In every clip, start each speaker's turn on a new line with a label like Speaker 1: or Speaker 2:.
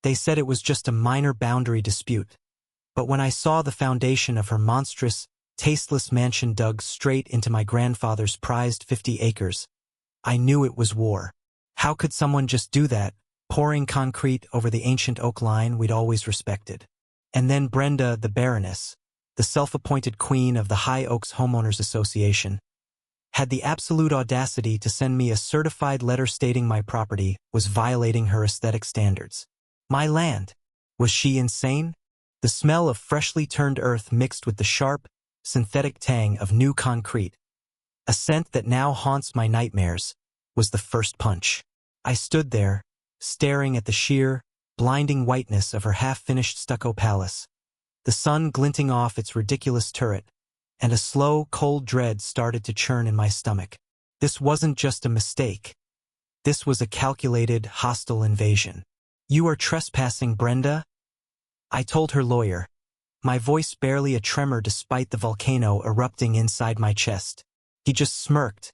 Speaker 1: They said it was just a minor boundary dispute. But when I saw the foundation of her monstrous, tasteless mansion dug straight into my grandfather's prized 50 acres, I knew it was war. How could someone just do that, pouring concrete over the ancient oak line we'd always respected? And then Brenda, the Baroness, the self-appointed queen of the High Oaks Homeowners Association, had the absolute audacity to send me a certified letter stating my property was violating her aesthetic standards. My land. Was she insane? The smell of freshly turned earth mixed with the sharp, synthetic tang of new concrete, a scent that now haunts my nightmares, was the first punch. I stood there, staring at the sheer, blinding whiteness of her half-finished stucco palace, the sun glinting off its ridiculous turret, and a slow, cold dread started to churn in my stomach. This wasn't just a mistake. This was a calculated, hostile invasion. "You are trespassing, Brenda," I told her lawyer, my voice barely a tremor despite the volcano erupting inside my chest. He just smirked,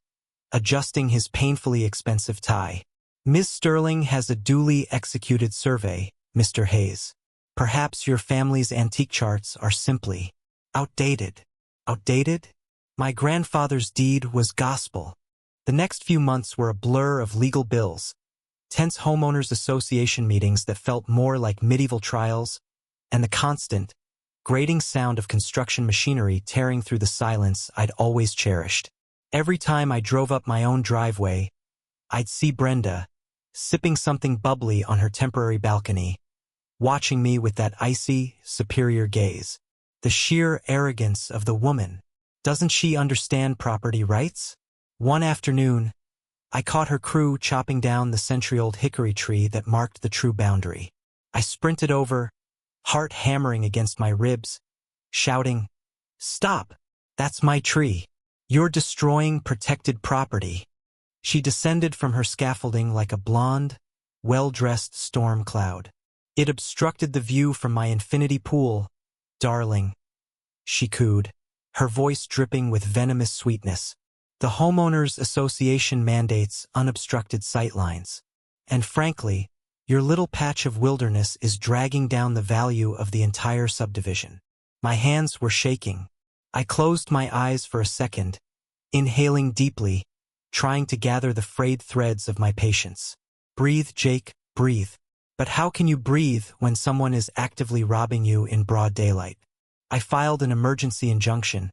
Speaker 1: adjusting his painfully expensive tie. "Ms. Sterling has a duly executed survey, Mr. Hayes. Perhaps your family's antique charts are simply outdated." Outdated? My grandfather's deed was gospel. The next few months were a blur of legal bills, tense homeowners association meetings that felt more like medieval trials, and the constant, grating sound of construction machinery tearing through the silence I'd always cherished. Every time I drove up my own driveway, I'd see Brenda, sipping something bubbly on her temporary balcony, watching me with that icy, superior gaze. The sheer arrogance of the woman. Doesn't she understand property rights? One afternoon, I caught her crew chopping down the century-old hickory tree that marked the true boundary. I sprinted over, heart hammering against my ribs, shouting, "Stop! That's my tree. You're destroying protected property." She descended from her scaffolding like a blonde, well-dressed storm cloud. "It obstructed the view from my infinity pool, darling," she cooed, her voice dripping with venomous sweetness. "The Homeowners Association mandates unobstructed sightlines. And frankly, your little patch of wilderness is dragging down the value of the entire subdivision." My hands were shaking. I closed my eyes for a second, inhaling deeply, trying to gather the frayed threads of my patience. "Breathe, Jake, breathe." But how can you breathe when someone is actively robbing you in broad daylight? I filed an emergency injunction,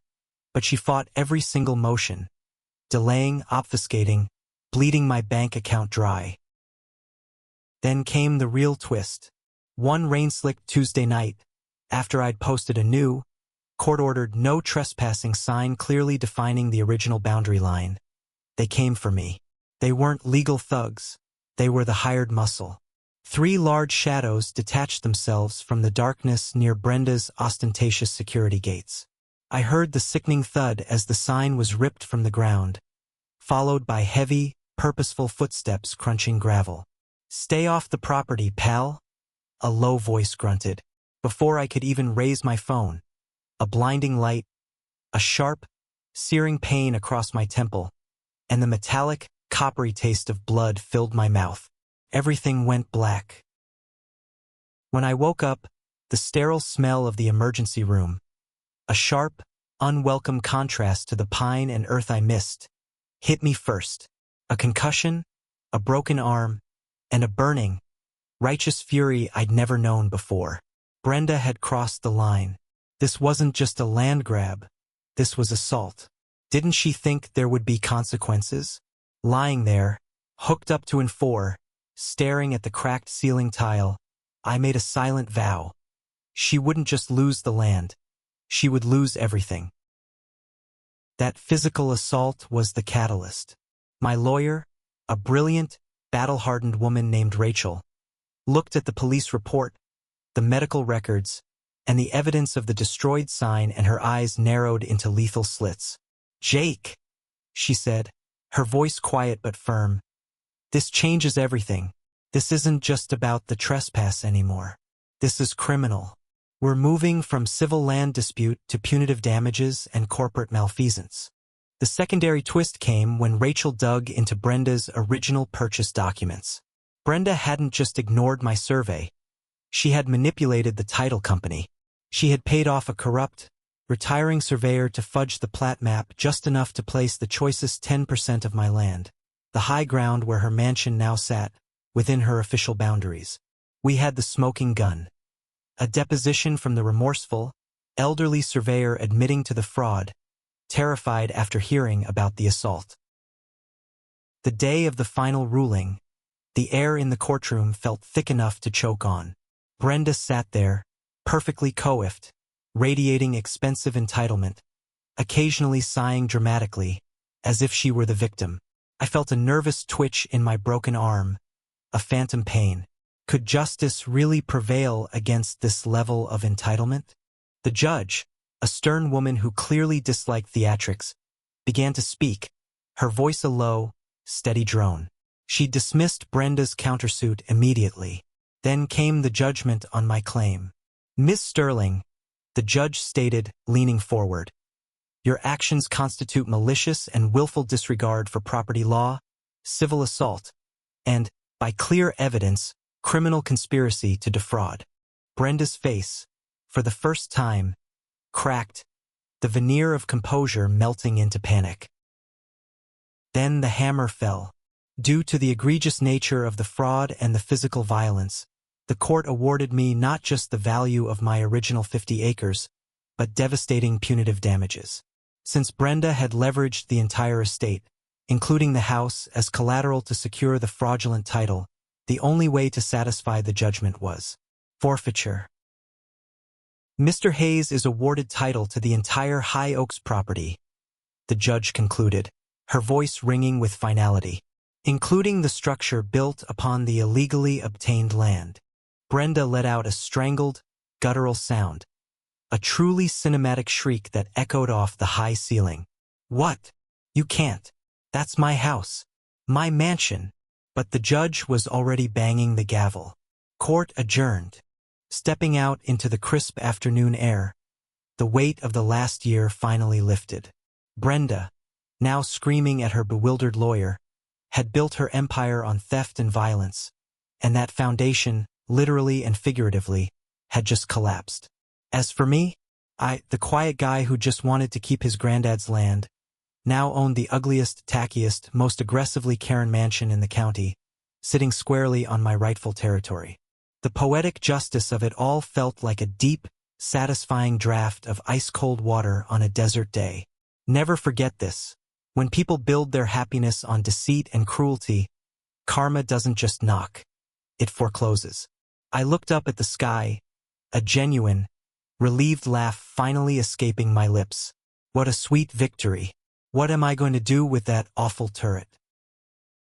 Speaker 1: but she fought every single motion, delaying, obfuscating, bleeding my bank account dry. Then came the real twist. One rain-slicked Tuesday night, after I'd posted a new, court-ordered no trespassing sign clearly defining the original boundary line, they came for me. They weren't legal thugs. They were the hired muscle. 3 large shadows detached themselves from the darkness near Brenda's ostentatious security gates. I heard the sickening thud as the sign was ripped from the ground, followed by heavy, purposeful footsteps crunching gravel. "Stay off the property, pal," a low voice grunted. Before I could even raise my phone, a blinding light, a sharp, searing pain across my temple, and the metallic, coppery taste of blood filled my mouth. Everything went black. When I woke up, the sterile smell of the emergency room, a sharp, unwelcome contrast to the pine and earth I missed, hit me first. A concussion, a broken arm, and a burning, righteous fury I'd never known before. Brenda had crossed the line. This wasn't just a land grab. This was assault. Didn't she think there would be consequences? Lying there, hooked up to an 4, staring at the cracked ceiling tile, I made a silent vow. She wouldn't just lose the land. She would lose everything. That physical assault was the catalyst. My lawyer, a brilliant, battle-hardened woman named Rachel, looked at the police report, the medical records, and the evidence of the destroyed sign, and her eyes narrowed into lethal slits. "Jake," she said, her voice quiet but firm, "this changes everything. This isn't just about the trespass anymore. This is criminal. We're moving from civil land dispute to punitive damages and corporate malfeasance." The secondary twist came when Rachel dug into Brenda's original purchase documents. Brenda hadn't just ignored my survey. She had manipulated the title company. She had paid off a corrupt, retiring surveyor to fudge the plat map just enough to place the choicest 10% of my land, the high ground where her mansion now sat, within her official boundaries. We had the smoking gun. A deposition from the remorseful, elderly surveyor admitting to the fraud, terrified after hearing about the assault. The day of the final ruling, the air in the courtroom felt thick enough to choke on. Brenda sat there, perfectly coiffed, radiating expensive entitlement, occasionally sighing dramatically, as if she were the victim. I felt a nervous twitch in my broken arm, a phantom pain. Could justice really prevail against this level of entitlement? The judge, a stern woman who clearly disliked theatrics, began to speak, her voice a low, steady drone. She dismissed Brenda's countersuit immediately. Then came the judgment on my claim. Miss Sterling, the judge stated, leaning forward, your actions constitute malicious and willful disregard for property law, civil assault, and, by clear evidence, criminal conspiracy to defraud. Brenda's face, for the first time, cracked, the veneer of composure melting into panic. Then the hammer fell. Due to the egregious nature of the fraud and the physical violence, the court awarded me not just the value of my original 50 acres, but devastating punitive damages. Since Brenda had leveraged the entire estate, including the house, as collateral to secure the fraudulent title, the only way to satisfy the judgment was forfeiture. Mr. Hayes is awarded title to the entire High Oaks property, the judge concluded, her voice ringing with finality, including the structure built upon the illegally obtained land. Brenda let out a strangled, guttural sound, a truly cinematic shriek that echoed off the high ceiling. What? You can't. That's my house. My mansion. But the judge was already banging the gavel. Court adjourned. Stepping out into the crisp afternoon air, the weight of the last year finally lifted. Brenda, now screaming at her bewildered lawyer, had built her empire on theft and violence, and that foundation, literally and figuratively, had just collapsed. As for me, the quiet guy who just wanted to keep his granddad's land, now owned the ugliest, tackiest, most aggressively Karen mansion in the county, sitting squarely on my rightful territory. The poetic justice of it all felt like a deep, satisfying draft of ice-cold water on a desert day. Never forget this. When people build their happiness on deceit and cruelty, karma doesn't just knock. It forecloses. I looked up at the sky, a genuine, relieved laugh finally escaping my lips. What a sweet victory. What am I going to do with that awful turret?